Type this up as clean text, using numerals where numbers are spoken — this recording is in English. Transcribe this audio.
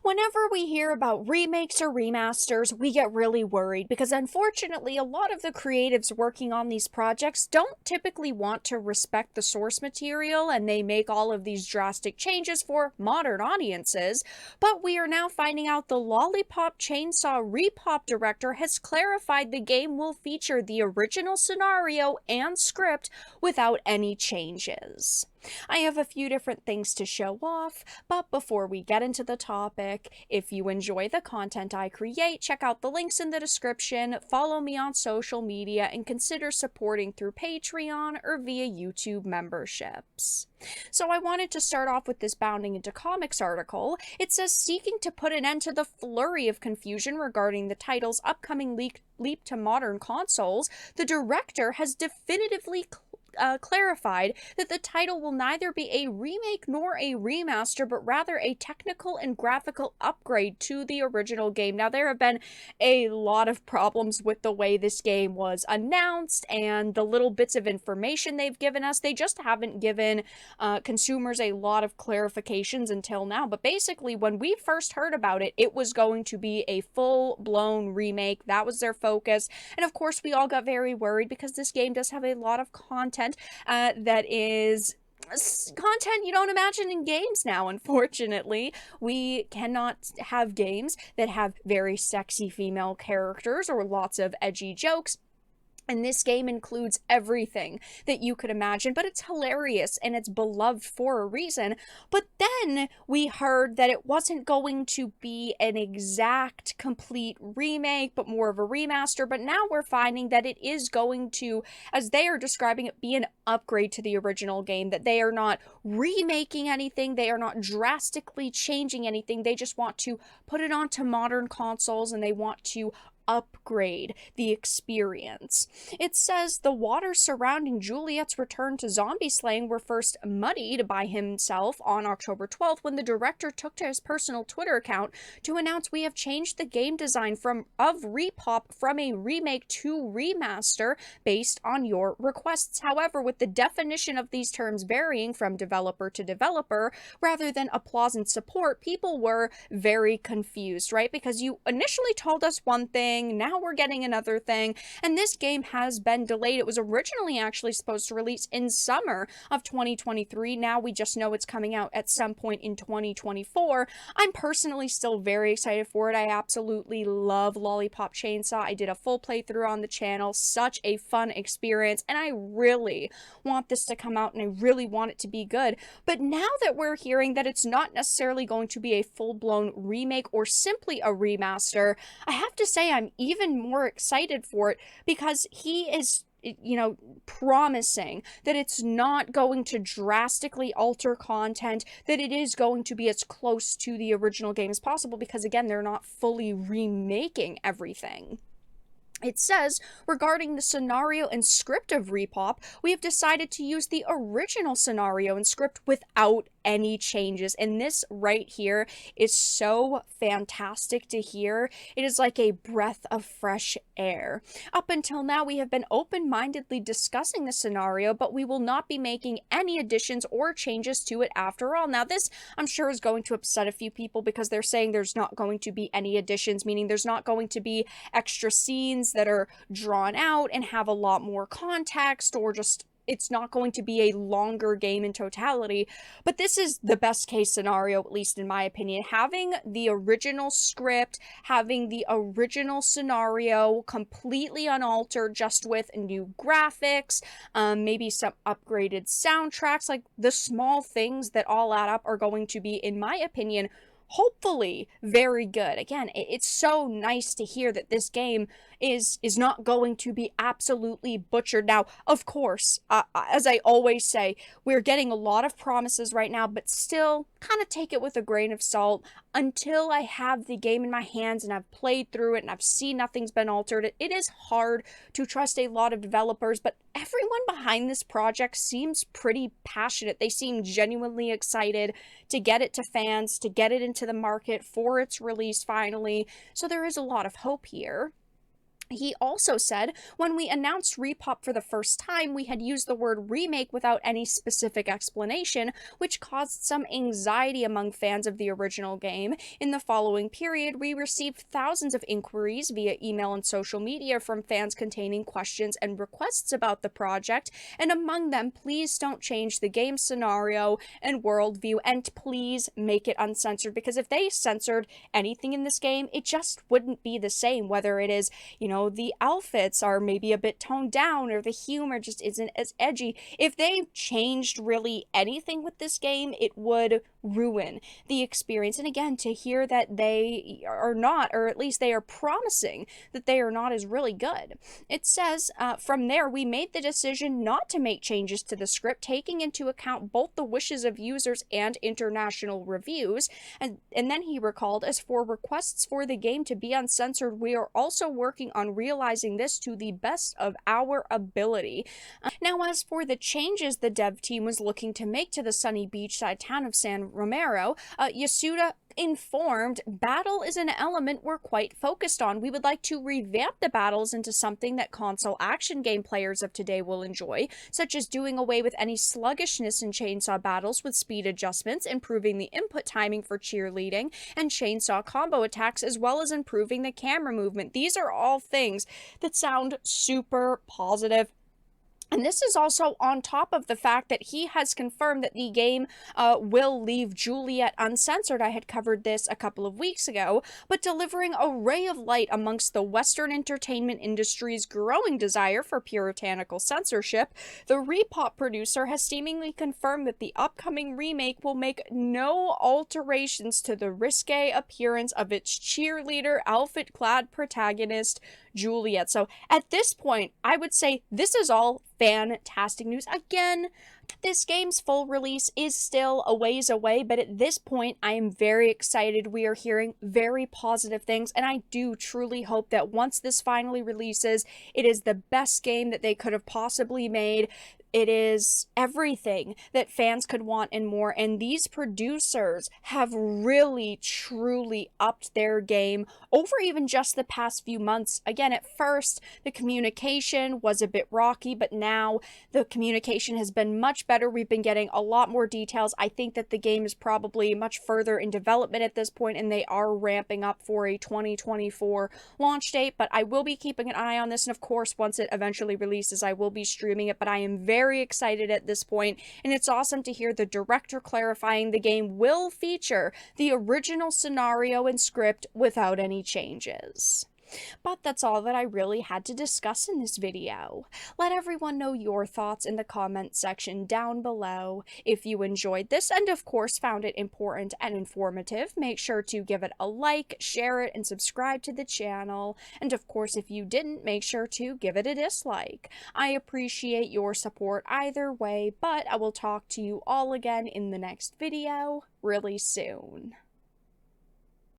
Whenever we hear about remakes or remasters, we get really worried because unfortunately, a lot of the creatives working on these projects don't typically want to respect the source material and they make all of these drastic changes for modern audiences. But we are now finding out the Lollipop Chainsaw RePOP director has clarified the game will feature the original scenario and script without any changes. I have a few different things to show off, but before we get into the topic, if you enjoy the content I create, check out the links in the description, follow me on social media, and consider supporting through Patreon or via YouTube memberships. So I wanted to start off with this Bounding into Comics article. It says, seeking to put an end to the flurry of confusion regarding the title's upcoming leap to modern consoles, the director has definitively clarified that the title will neither be a remake nor a remaster, but rather a technical and graphical upgrade to the original game. Now, there have been a lot of problems with the way this game was announced and the little bits of information they've given us. They just haven't given consumers a lot of clarifications until now. But basically, when we first heard about it, it was going to be a full-blown remake. That was their focus. And of course, we all got very worried because this game does have a lot of content that is content you don't imagine in games now. Unfortunately, we cannot have games that have very sexy female characters or lots of edgy jokes. And this game includes everything that you could imagine, but it's hilarious and it's beloved for a reason. But then we heard that it wasn't going to be an exact, complete remake, but more of a remaster. But now we're finding that it is going to, as they are describing it, be an upgrade to the original game, that they are not remaking anything, they are not drastically changing anything. They just want to put it onto modern consoles and they want to upgrade the experience. It says the waters surrounding Juliet's return to zombie slaying were first muddied by himself on October 12th when the director took to his personal Twitter account to announce, we have changed the game design of RePOP from a remake to remaster based on your requests. However, with the definition of these terms varying from developer to developer rather than applause and support, people were very confused, right? Because you initially told us one thing, now we're getting another thing, and this game has been delayed. It was originally actually supposed to release in summer of 2023. Now we just know it's coming out at some point in 2024. I'm personally still very excited for it. I absolutely love Lollipop Chainsaw. I did a full playthrough on the channel. Such a fun experience, and I really want this to come out, and I really want it to be good. But now that we're hearing that it's not necessarily going to be a full-blown remake or simply a remaster, I have to say I'm even more excited for it because he is, promising that it's not going to drastically alter content, that it is going to be as close to the original game as possible because, again, they're not fully remaking everything. It says, regarding the scenario and script of RePOP, we have decided to use the original scenario and script without any changes. And this right here is so fantastic to hear. It is like a breath of fresh air. Up until now, we have been open-mindedly discussing the scenario, but we will not be making any additions or changes to it after all. Now, this, I'm sure, is going to upset a few people because they're saying there's not going to be any additions, meaning there's not going to be extra scenes that are drawn out and have a lot more context, or just it's not going to be a longer game in totality. But this is the best case scenario, at least in my opinion. Having the original script, having the original scenario completely unaltered, just with new graphics, maybe some upgraded soundtracks, like the small things that all add up are going to be, in my opinion, hopefully very good. Again, it's so nice to hear that this game is not going to be absolutely butchered. Now, of course, as I always say, we're getting a lot of promises right now, but still kind of take it with a grain of salt until I have the game in my hands and I've played through it and I've seen nothing's been altered. It is hard to trust a lot of developers, but everyone behind this project seems pretty passionate. They seem genuinely excited to get it to fans, to get it into the market for its release finally. So there is a lot of hope here. He also said, when we announced RePOP for the first time, we had used the word remake without any specific explanation, which caused some anxiety among fans of the original game. In the following period, we received thousands of inquiries via email and social media from fans containing questions and requests about the project, and among them, please don't change the game scenario and worldview, and please make it uncensored, because if they censored anything in this game, it just wouldn't be the same, whether it is, the outfits are maybe a bit toned down or the humor just isn't as edgy. If they changed really anything with this game, it would ruin the experience. And again, to hear that they are not, or at least they are promising that they are not, is really good. It says, from there, we made the decision not to make changes to the script, taking into account both the wishes of users and international reviews. And then he recalled, as for requests for the game to be uncensored, we are also working on realizing this to the best of our ability. Now, as for the changes the dev team was looking to make to the sunny beachside town of San Romero, Yasuda informed, battle is an element we're quite focused on. We would like to revamp the battles into something that console action game players of today will enjoy, such as doing away with any sluggishness in chainsaw battles with speed adjustments, improving the input timing for cheerleading and chainsaw combo attacks, as well as improving the camera movement. These are all things that sound super positive. And this is also on top of the fact that he has confirmed that the game will leave Juliet uncensored. I had covered this a couple of weeks ago, but delivering a ray of light amongst the Western entertainment industry's growing desire for puritanical censorship, the RePOP producer has seemingly confirmed that the upcoming remake will make no alterations to the risque appearance of its cheerleader outfit-clad protagonist, Juliet. So at this point, I would say this is all fantastic news. Again, this game's full release is still a ways away, but at this point, I am very excited. We are hearing very positive things, and I do truly hope that once this finally releases, it is the best game that they could have possibly made. It is everything that fans could want and more, and these producers have really, truly upped their game over even just the past few months. Again, at first, the communication was a bit rocky, but now the communication has been much better. We've been getting a lot more details. I think that the game is probably much further in development at this point, and they are ramping up for a 2024 launch date, but I will be keeping an eye on this, and of course, once it eventually releases, I will be streaming it, but I am very excited at this point, and it's awesome to hear the director clarifying the game will feature the original scenario and script without any changes. But that's all that I really had to discuss in this video. Let everyone know your thoughts in the comment section down below. If you enjoyed this and of course found it important and informative, make sure to give it a like, share it, and subscribe to the channel. And of course, if you didn't, make sure to give it a dislike. I appreciate your support either way, but I will talk to you all again in the next video really soon.